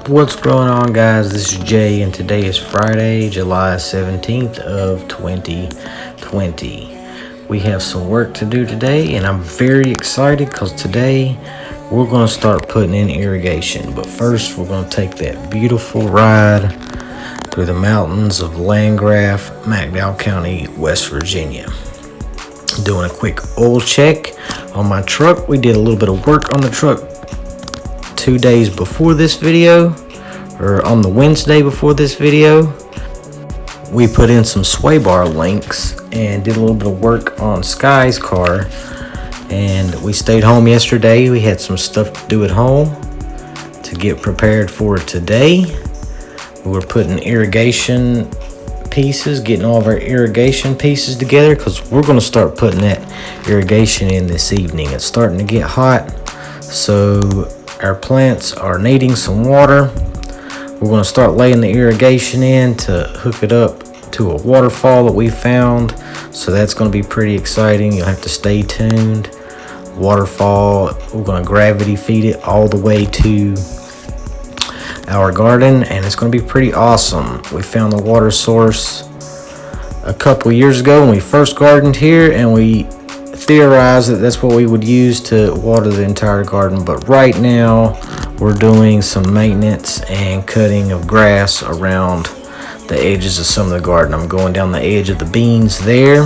What's going on, guys? This is Jay, and today is Friday, July 17th of 2020. We have some work to do today, and I'm very excited because today we're going to start putting in irrigation. But first, we're going to take that beautiful ride through the mountains of Landgraf, McDowell County, West Virginia. Doing a quick oil check on my truck. We did a little bit of work on the truck 2 days before this video, or on the Wednesday before this video. We put in some sway bar links and did a little bit of work on Sky's car, and we stayed home yesterday. We had some stuff to do at home to get prepared for today. We were putting irrigation pieces, getting all of our irrigation pieces together, because we're going to start putting that irrigation in this evening. It's starting to get hot, so our plants are needing some water. We're going to start laying the irrigation in to hook it up to a waterfall that we found, so that's going to be pretty exciting. You'll have to stay tuned. Waterfall, we're going to gravity feed it all the way to our garden, and it's going to be pretty awesome. We found the water source a couple years ago when we first gardened here, and we theorized that that's what we would use to water the entire garden. But right now we're doing some maintenance and cutting of grass around the edges of some of the garden. I'm going down the edge of the beans there,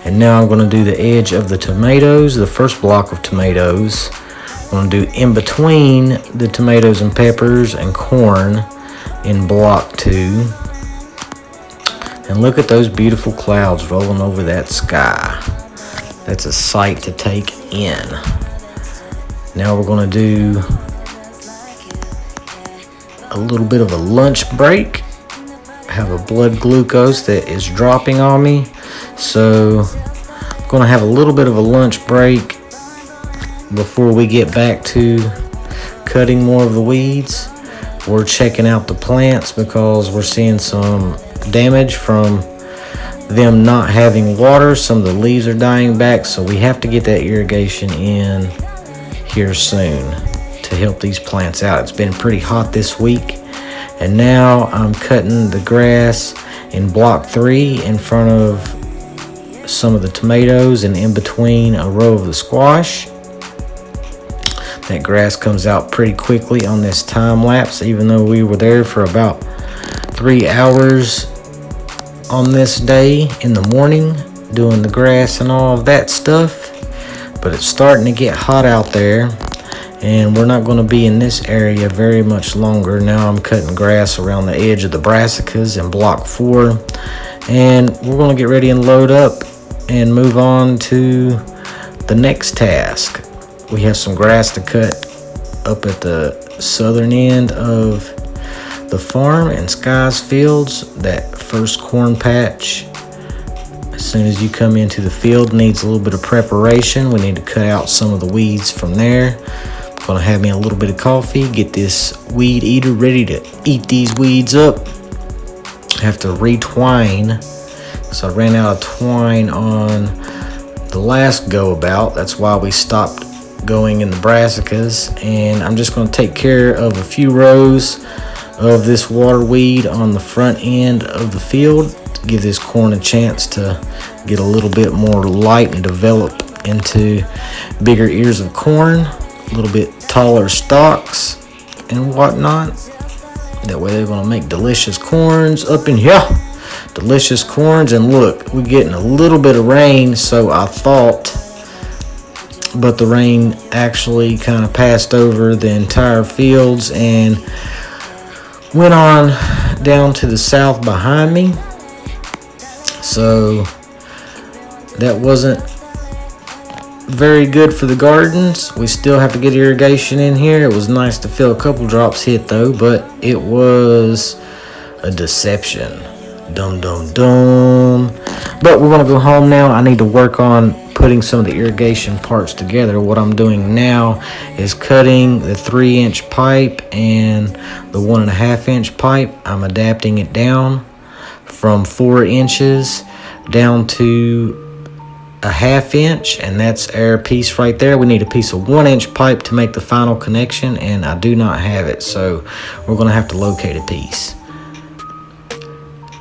and now I'm going to do the edge of the tomatoes, the first block of tomatoes. I'm going to do in between the tomatoes and peppers and corn in block 2. And look at those beautiful clouds rolling over that sky. That's a sight to take in. Now we're going to do a little bit of a lunch break. I have a blood glucose that is dropping on me, so I'm going to have a little bit of a lunch break before we get back to cutting more of the weeds. We're checking out the plants because we're seeing some damage from them not having water. Some of the leaves are dying back, so we have to get that irrigation in here soon to help these plants out. It's been pretty hot this week, and now I'm cutting the grass in block 3 in front of some of the tomatoes and in between a row of the squash. That grass comes out pretty quickly on this time lapse, even though we were there for about 3 hours on this day in the morning doing the grass and all of that stuff. But it's starting to get hot out there, and we're not going to be in this area very much longer. Now I'm cutting grass around the edge of the brassicas in block 4, and we're going to get ready and load up and move on to the next task. We have some grass to cut up at the southern end of the farm in Sky's fields. That first corn patch, as soon as you come into the field, needs a little bit of preparation. We need to cut out some of the weeds from there. I'm gonna have me a little bit of coffee, get this weed eater ready to eat these weeds up. I have to retwine, so I ran out of twine on the last go about. That's why we stopped going in the brassicas, and I'm just going to take care of a few rows of this water weed on the front end of the field to give this corn a chance to get a little bit more light and develop into bigger ears of corn, a little bit taller stalks and whatnot. That way they're going to make delicious corns up in here. Delicious corns. And look, we're getting a little bit of rain, so I thought, but the rain actually kind of passed over the entire fields and went on down to the south behind me. So that wasn't very good for the gardens. We still have to get irrigation in here. It was nice to feel a couple drops hit though, but it was a deception. Dum dum dum. But we're gonna go home now. I need to work on putting some of the irrigation parts together. What I'm doing now is cutting the 3-inch pipe and the 1.5-inch pipe. I'm adapting it down from 4 inches down to a 1/2 inch, and that's our piece right there. We need a piece of 1-inch pipe to make the final connection, and I do not have it, so we're going to have to locate a piece.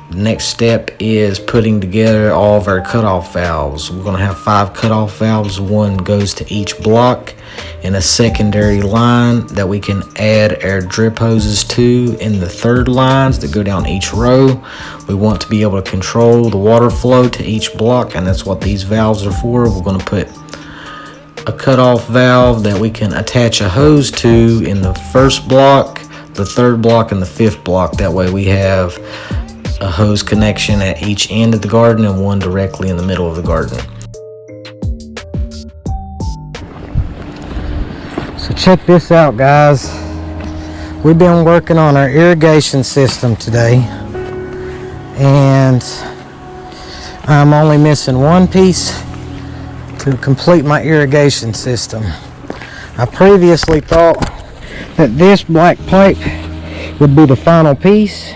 The next step is putting together all of our cutoff valves. We're going to have 5 cutoff valves. One goes to each block, and a secondary line that we can add our drip hoses to in the 3rd lines that go down each row. We want to be able to control the water flow to each block, and that's what these valves are for. We're going to put a cutoff valve that we can attach a hose to in the 1st block, the 3rd block, and the 5th block. That way we have a hose connection at each end of the garden and one directly in the middle of the garden. So check this out, guys. We've been working on our irrigation system today, and I'm only missing one piece to complete my irrigation system. I previously thought that this black pipe would be the final piece,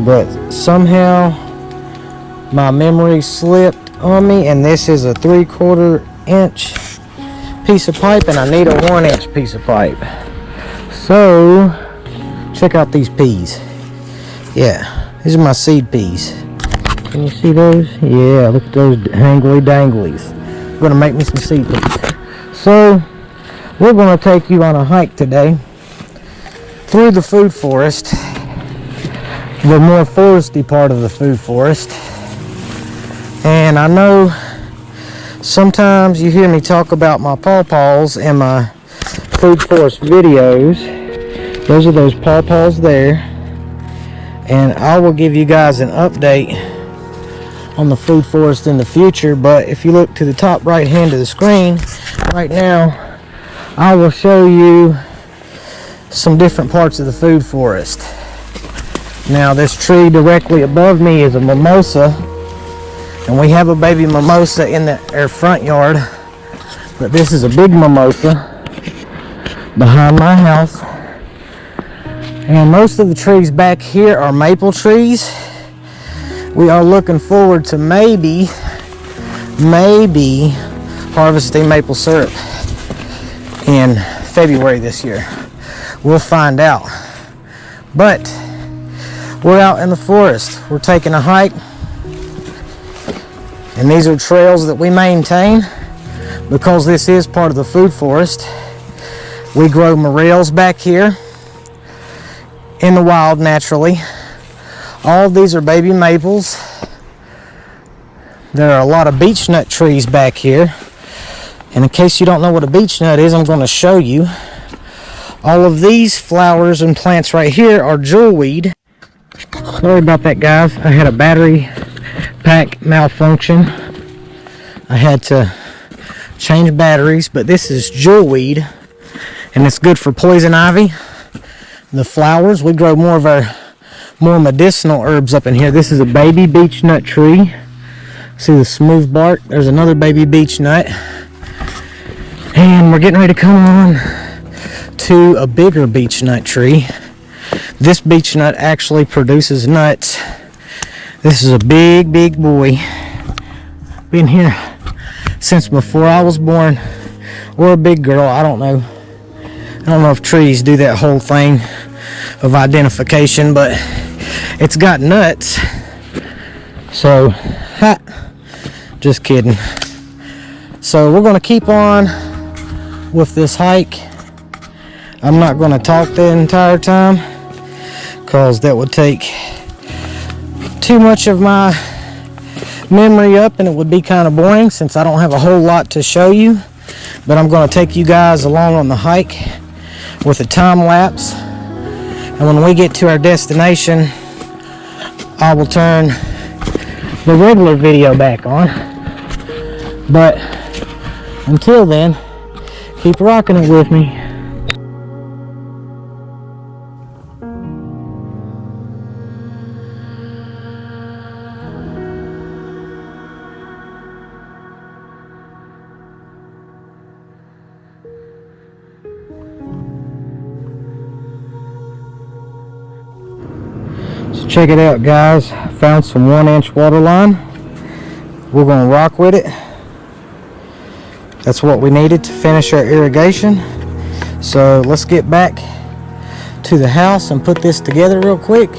but somehow my memory slipped on me, and this is a 3/4 inch piece of pipe, and I need a 1-inch piece of pipe. So check out these peas. Yeah, these are my seed peas. Can you see those? Yeah, look at those hangly danglies. I'm gonna make me some seed peas. So we're gonna take you on a hike today through the food forest, the more foresty part of the food forest. And I know sometimes you hear me talk about my pawpaws in my food forest videos. Those are those pawpaws there, and I will give you guys an update on the food forest in the future. But if you look to the top right hand of the screen right now, I will show you some different parts of the food forest. Now, this tree directly above me is a mimosa, and we have a baby mimosa in our front yard, but this is a big mimosa behind my house. And most of the trees back here are maple trees. We are looking forward to maybe harvesting maple syrup in February this year. We'll find out. But we're out in the forest. We're taking a hike, and these are trails that we maintain because this is part of the food forest. We grow morels back here in the wild naturally. All of these are baby maples. There are a lot of beech nut trees back here, and in case you don't know what a beech nut is, I'm going to show you. All of these flowers and plants right here are jewelweed. Sorry about that, guys. I had a battery pack malfunction. I had to change batteries, but this is jewelweed, and it's good for poison ivy. The flowers, we grow more of our more medicinal herbs up in here. This is a baby beech nut tree. See the smooth bark? There's another baby beech nut. And we're getting ready to come on to a bigger beech nut tree. This beech nut actually produces nuts. This is a big, big boy. Been here since before I was born. Or a big girl, I don't know. I don't know if trees do that whole thing of identification, but it's got nuts. So, just kidding. So we're going to keep on with this hike. I'm not going to talk the entire time because that would take too much of my memory up, and it would be kind of boring since I don't have a whole lot to show you. But I'm going to take you guys along on the hike with a time lapse, and when we get to our destination, I will turn the regular video back on. But until then, keep rocking it with me. So check it out, guys. Found some 1-inch water line. we're going to rock with it. That's what we needed to finish our irrigation. So let's get back to the house and put this together real quick,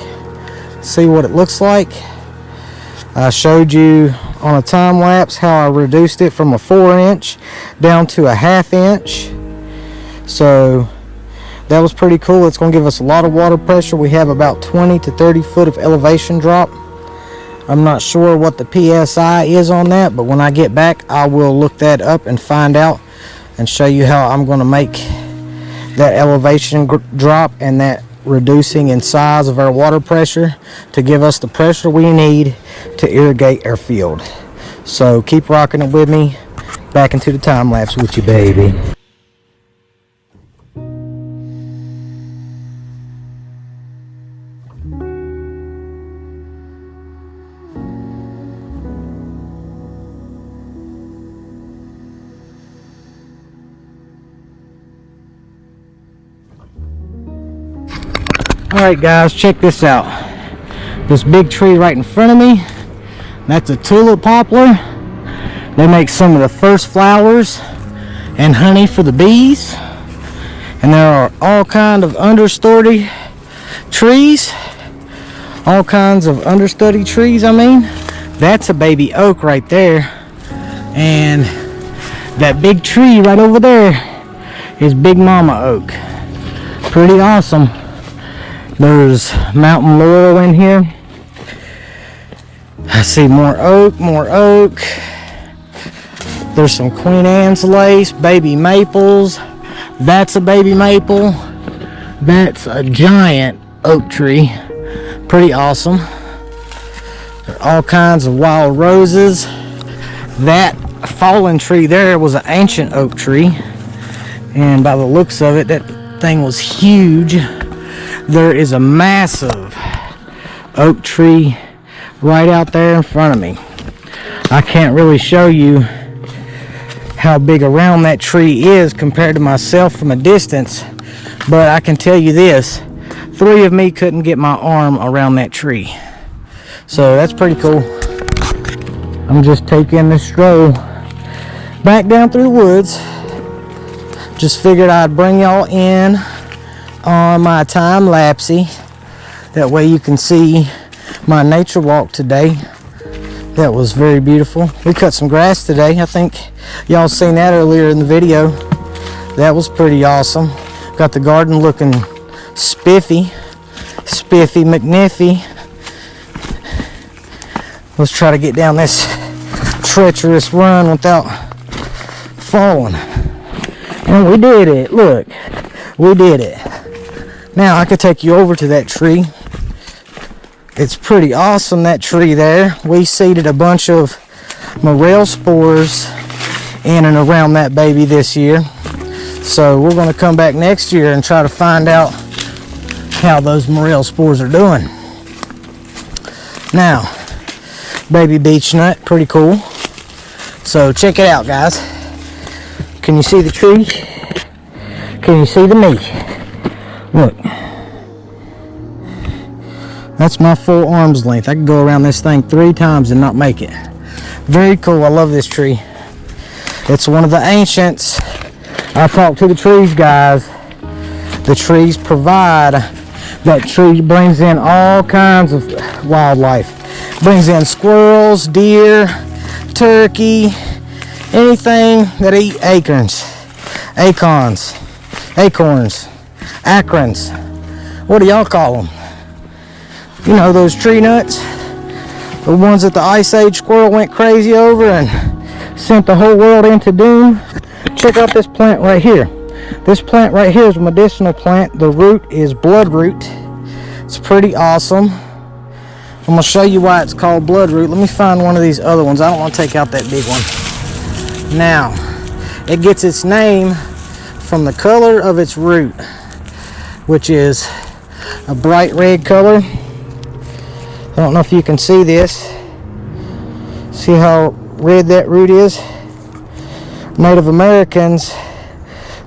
see what it looks like. I showed you on a time lapse how I reduced it from a 4-inch down to a 1/2 inch. So that was pretty cool. It's going to give us a lot of water pressure. We have about 20 to 30 foot of elevation drop. I'm not sure what the PSI is on that, but when I get back, I will look that up and find out and show you how I'm going to make that elevation drop and that reducing in size of our water pressure to give us the pressure we need to irrigate our field. So keep rocking it with me. Back into the time lapse with you, baby. Alright guys, check this out. This big tree right in front of me, that's a tulip poplar. They make some of the first flowers and honey for the bees. And there are all kinds of understudy trees. All kinds of understudy trees, I mean. That's a baby oak right there. And that big tree right over there is Big Mama Oak. Pretty awesome. There's mountain laurel in here. I see more oak, more oak. There's some Queen Anne's lace, baby maples. That's a baby maple. That's a giant oak tree. Pretty awesome. There are all kinds of wild roses. That fallen tree there was an ancient oak tree. And by the looks of it, that thing was huge. There is a massive oak tree right out there in front of me. I can't really show you how big around that tree is compared to myself from a distance, but I can tell you this, 3 of me couldn't get my arm around that tree. So that's pretty cool. I'm just taking this stroll back down through the woods. Just figured I'd bring y'all in on my time lapsey. That way you can see my nature walk today. That was very beautiful. We cut some grass today. I think y'all seen that earlier in the video. That was pretty awesome. Got the garden looking spiffy McNiffy. Let's try to get down this treacherous run without falling. And we did it. Look, we did it. Now I could take you over to that tree. It's pretty awesome, that tree there. We seeded a bunch of morel spores in and around that baby this year. So we're going to come back next year and try to find out how those morel spores are doing. Now, baby beech nut, pretty cool. So check it out, guys. Can you see the tree? Can you see the me? Look. That's my full arm's length. I can go around this thing 3 times and not make it. Very cool. I love this tree. It's one of the ancients. I talk to the trees, guys. The trees provide. That tree brings in all kinds of wildlife. Brings in squirrels, deer, turkey, anything that eat acorns. Acorns. What do y'all call them? You know, those tree nuts, the ones that the Ice Age squirrel went crazy over and sent the whole world into doom. Check out this plant right here. This plant right here is a medicinal plant. The root is bloodroot. It's pretty awesome. I'm going to show you why it's called bloodroot. Let me find one of these other ones. I don't want to take out that big one. Now, it gets its name from the color of its root, which is a bright red color. I don't know if you can see this. See how red that root is? Native Americans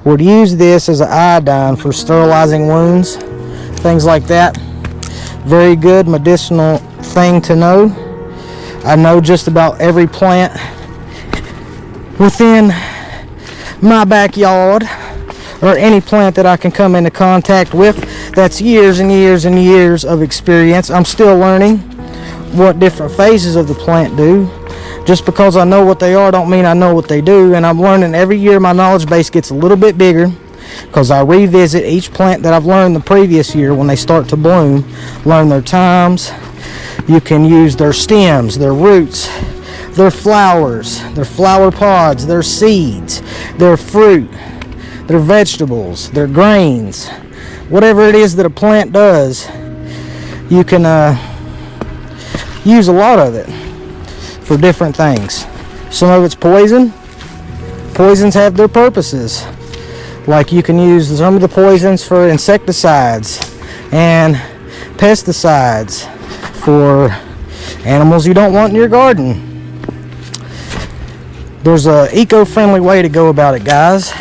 would use this as an iodine for sterilizing wounds, things like that. Very good medicinal thing to know. I know just about every plant within my backyard, or any plant that I can come into contact with. That's years and years and years of experience. I'm still learning what different phases of the plant do. Just because I know what they are don't mean I know what they do, and I'm learning every year. My knowledge base gets a little bit bigger because I revisit each plant that I've learned the previous year when they start to bloom, learn their times. You can use their stems, their roots, their flowers, their flower pods, their seeds, their fruit, their vegetables, their grains. Whatever it is that a plant does, you can use a lot of it for different things. Some of it's poison. Poisons have their purposes. Like you can use some of the poisons for insecticides and pesticides for animals you don't want in your garden. There's an eco-friendly way to go about it, guys,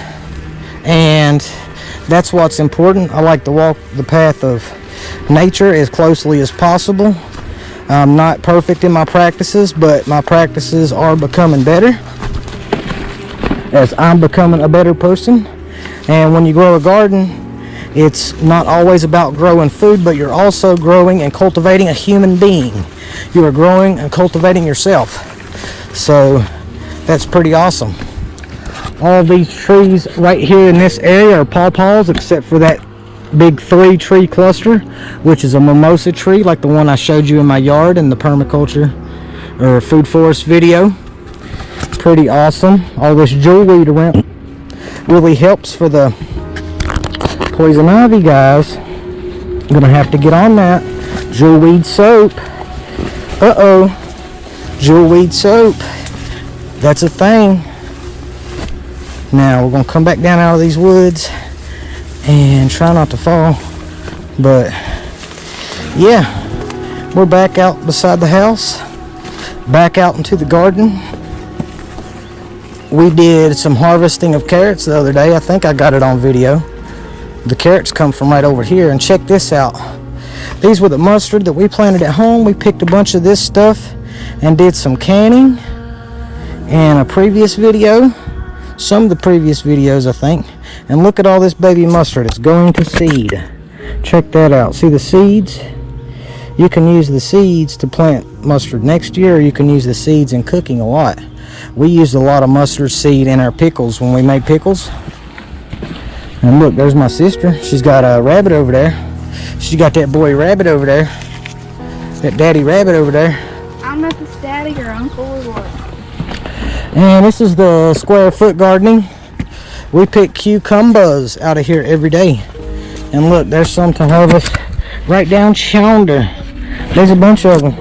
and that's what's important. I like to walk the path of nature as closely as possible. I'm not perfect in my practices, but my practices are becoming better as I'm becoming a better person. And when you grow a garden, it's not always about growing food, but you're also growing and cultivating a human being. You are growing and cultivating yourself. So that's pretty awesome. All these trees right here in this area are pawpaws, except for that big 3-tree cluster, which is a mimosa tree like the one I showed you in my yard in the permaculture or food forest video. Pretty awesome. All this jewelweed around really helps for the poison ivy, guys. I'm gonna have to get on that. Jewelweed soap. Jewelweed soap. That's a thing. Now we're gonna come back down out of these woods and try not to fall. But yeah, we're back out beside the house, back out into the garden. We did some harvesting of carrots the other day. I think I got it on video. The carrots come from right over here, and check this out. These were the mustard that we planted at home. We picked a bunch of this stuff and did some canning in a previous video, some of the previous videos I think. And look at all this baby mustard. It's going to seed. Check that out. See the seeds? You can use the seeds to plant mustard next year, or you can use the seeds in cooking a lot. We used a lot of mustard seed in our pickles when we made pickles. And look, there's my sister. She's got a rabbit over there. She's got that boy rabbit over there. That daddy rabbit over there. I'm not this daddy or uncle or what. And this is the square foot gardening. We pick cucumbers out of here every day. And look, there's some to harvest right down yonder. There's a bunch of them.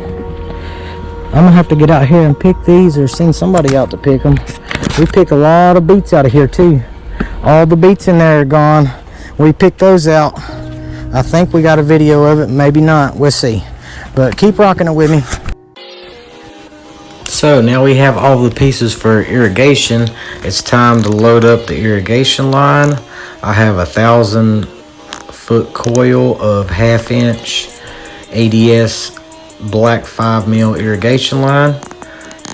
I'm gonna have to get out here and pick these, or send somebody out to pick them. We pick a lot of beets out of here too. All the beets in there are gone. We picked those out. I think we got a video of it, maybe not, we'll see. But keep rocking it with me. So now we have all the pieces for irrigation. It's time to load up the irrigation line. I have 1,000-foot coil of 1/2-inch ADS black 5mm irrigation line,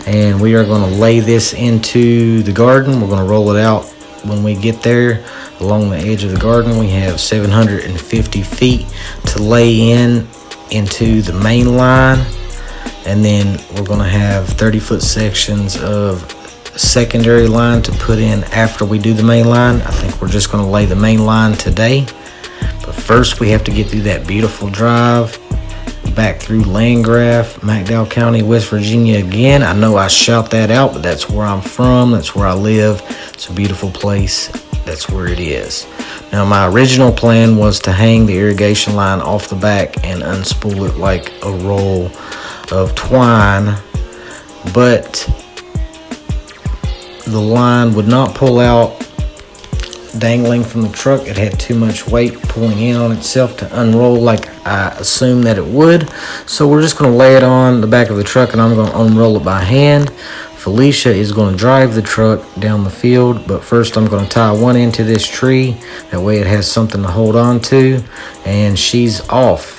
and we are going to lay this into the garden. We're going to roll it out when we get there. Along the edge of the garden we have 750 feet to lay into the main line, and then we're going to have 30-foot sections of secondary line to put in after we do the main line. I think we're just going to lay the main line today, but first we have to get through that beautiful drive back through Landgraf, McDowell County, West Virginia again. I know I shout that out, but that's where I'm from. That's where I live. It's a beautiful place. That's where it is. Now, my original plan was to hang the irrigation line off the back and unspool it like a roll of twine, but the line would not pull out dangling from the truck. It had too much weight pulling in on itself to unroll like I assumed that it would. So we're just going to lay it on the back of the truck, and I'm going to unroll it by hand. Felicia is going to drive the truck down the field, but first I'm going to tie one end to this tree. That way it has something to hold on to, and she's off.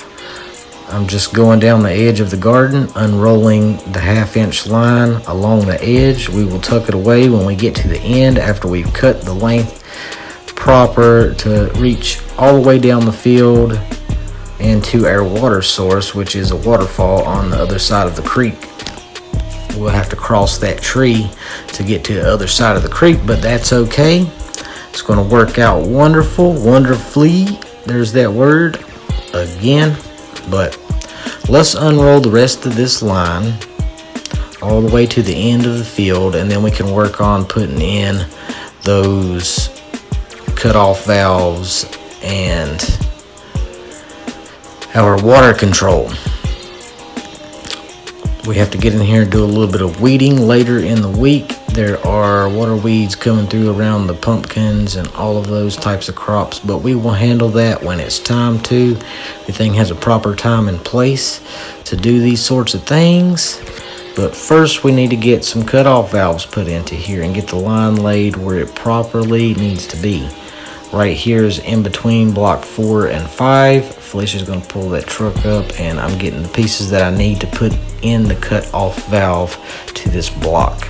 I'm just going down the edge of the garden, unrolling the 1/2-inch line along the edge. We will tuck it away when we get to the end after we've cut the length proper to reach all the way down the field and to our water source, which is a waterfall on the other side of the creek. We'll have to cross that tree to get to the other side of the creek, but that's okay. It's going to work out wonderfully. There's that word again. But let's unroll the rest of this line all the way to the end of the field, and then we can work on putting in those cutoff valves and our water control. We have to get in here and do a little bit of weeding later in the week. There are water weeds coming through around the pumpkins and all of those types of crops, but we will handle that when it's time to. Everything has a proper time and place to do these sorts of things. But first we need to get some cutoff valves put into here and get the line laid where it properly needs to be. Right here is in between block 4 and 5. Felicia's going to pull that truck up, and I'm getting the pieces that I need to put in the cut-off valve to this block.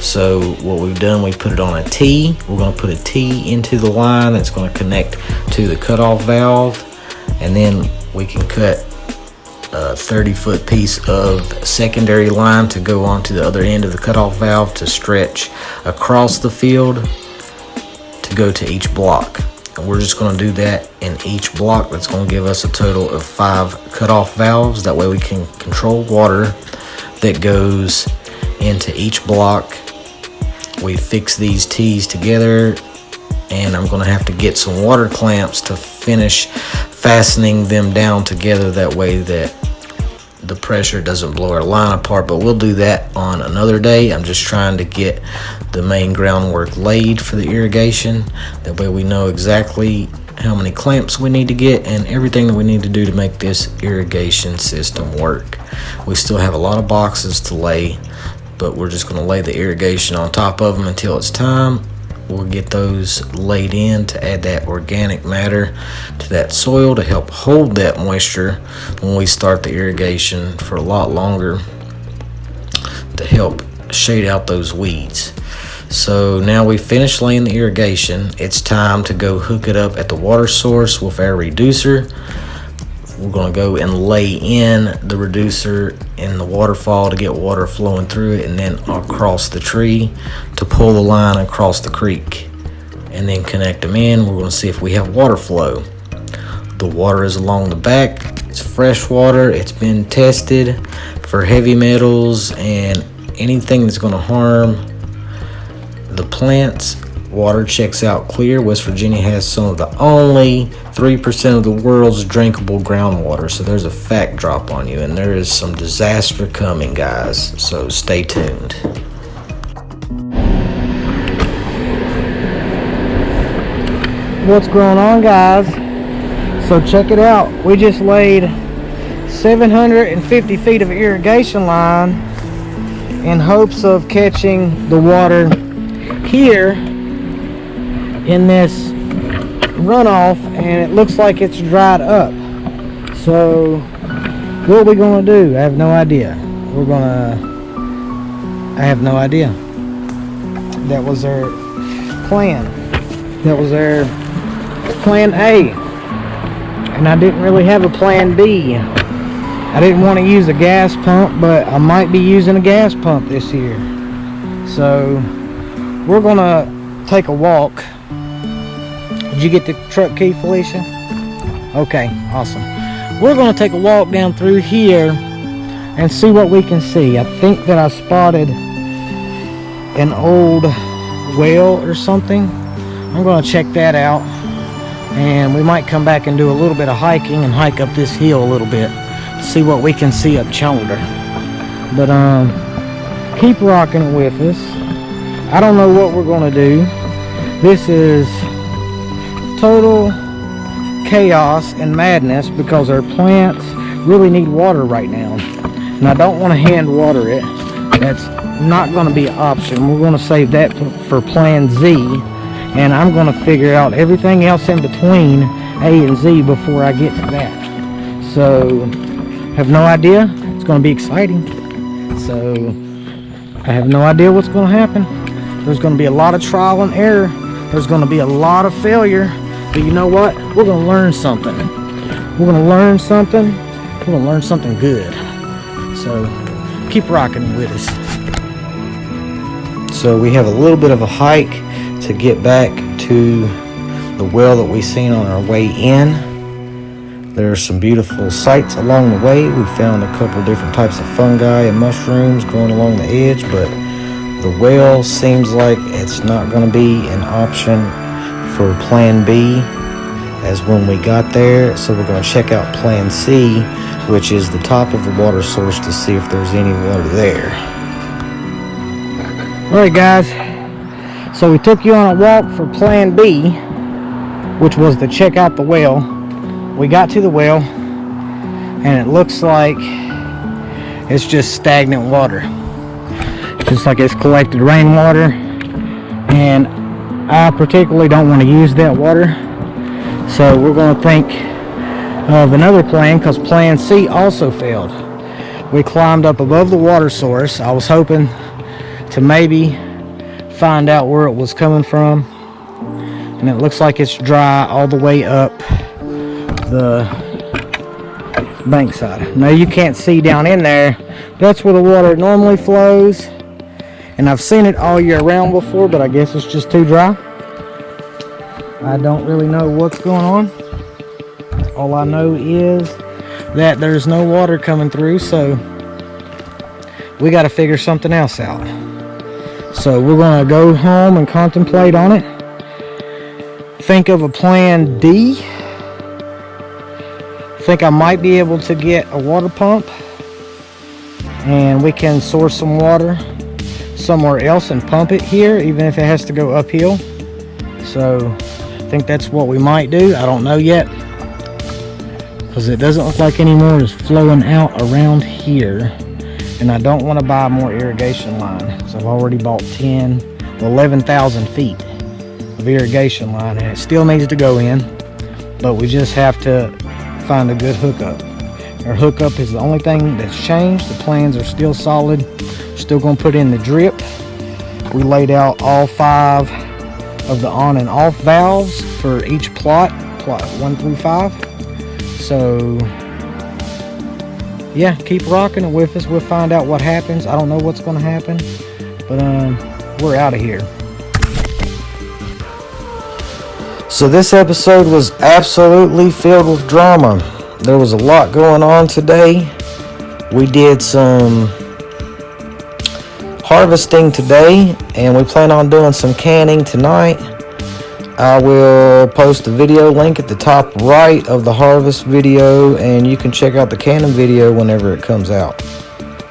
So what we've done, we put it on a T. We're going to put a T into the line that's going to connect to the cutoff valve, and then we can cut a 30-foot piece of secondary line to go onto the other end of the cutoff valve to stretch across the field to go to each block. And we're just going to do that in each block. That's going to give us a total of 5 cutoff valves. That way we can control water that goes into each block. We fix these T's together, and I'm going to have to get some water clamps to finish fastening them down together. That way that the pressure doesn't blow our line apart, but we'll do that on another day. I'm just trying to get the main groundwork laid for the irrigation. That way we know exactly how many clamps we need to get and everything that we need to do to make this irrigation system work. We still have a lot of boxes to lay, but we're just going to lay the irrigation on top of them until it's time. We'll get those laid in to add that organic matter to that soil to help hold that moisture when we start the irrigation for a lot longer, to help shade out those weeds. So now we finished laying the irrigation. It's time to go hook it up at the water source with our reducer. We're going to go and lay in the reducer in the waterfall to get water flowing through it, and then across the tree to pull the line across the creek and then connect them in. We're going to see if we have water flow. The water is along the back. It's fresh water. It's been tested for heavy metals and anything that's going to harm the plants. Water checks out clear. West Virginia has some of the only 3% of the world's drinkable groundwater. So there's a fact drop on you, and there is some disaster coming, guys. So stay tuned. What's going on, guys? So check it out. We just laid 750 feet of irrigation line in hopes of catching the water here in this runoff, and it looks like it's dried up. So what are we gonna do? I have no idea. I have no idea. That was our plan. That was our plan A, and I didn't really have a plan B. I didn't want to use a gas pump, but I might be using a gas pump this year. So we're gonna take a walk. Did you get the truck key, Felicia? Okay, awesome. We're going to take a walk down through here and see what we can see. I think that I spotted an old well or something. I'm going to check that out, and we might come back and do a little bit of hiking and hike up this hill a little bit, see what we can see up yonder. But keep rocking it with us. I don't know what we're going to do. This is total chaos and madness because our plants really need water right now, and I don't want to hand water it. That's not going to be an option. We're going to save that for plan Z, and I'm going to figure out everything else in between A and Z before I get to that. So have no idea. It's going to be exciting. So I have no idea what's going to happen. There's going to be a lot of trial and error. There's going to be a lot of failure. But you know what? We're going to learn something. We're going to learn something. We're going to learn something good. So keep rocking with us. So we have a little bit of a hike to get back to the well that we seen on our way in. There are some beautiful sights along the way. We found a couple different types of fungi and mushrooms growing along the edge, but the well seems like it's not going to be an option for plan B as when we got there. So we're going to check out plan C, which is the top of the water source, to see if there's any water there. Alright guys, so we took you on a walk for plan B, which was to check out the well. We got to the well and it looks like it's just stagnant water, just like it's collected rainwater, and I particularly don't want to use that water. So we're going to think of another plan, because plan C also failed. We climbed up above the water source. I was hoping to maybe find out where it was coming from, and it looks like it's dry all the way up the bank side. Now you can't see down in there. That's where the water normally flows, and I've seen it all year round before, but I guess it's just too dry. I don't really know what's going on. All I know is that there's no water coming through, so we got to figure something else out. So we're going to go home and contemplate on it. Think of a plan D. Think I might be able to get a water pump, and we can source some water somewhere else and pump it here, even if it has to go uphill. So I think that's what we might do. I don't know yet, because it doesn't look like any more is flowing out around here. And I don't want to buy more irrigation line, because I've already bought 11,000 feet of irrigation line, and it still needs to go in, but we just have to find a good hookup. Our hookup is the only thing that's changed. The plans are still solid. We're still going to put in the drip. We laid out all 5 of the on and off valves for each plot 1 through 5. So yeah, keep rocking it with us. We'll find out what happens. I don't know what's going to happen, but we're out of here. So this episode was absolutely filled with drama. There was a lot going on today. We did some harvesting today, and we plan on doing some canning tonight. I will post a video link at the top right of the harvest video, and you can check out the canning video whenever it comes out.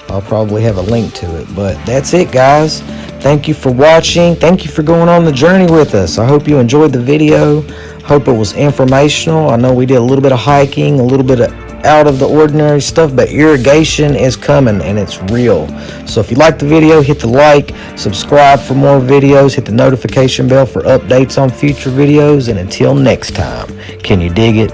I'll probably have a link to it, but that's it, guys. Thank you for watching. Thank you for going on the journey with us. I hope you enjoyed the video. Hope it was informational. I know we did a little bit of hiking, a little bit of out of the ordinary stuff, but irrigation is coming and it's real. So if you like the video, hit the like, subscribe for more videos, hit the notification bell for updates on future videos, and until next time, can you dig it?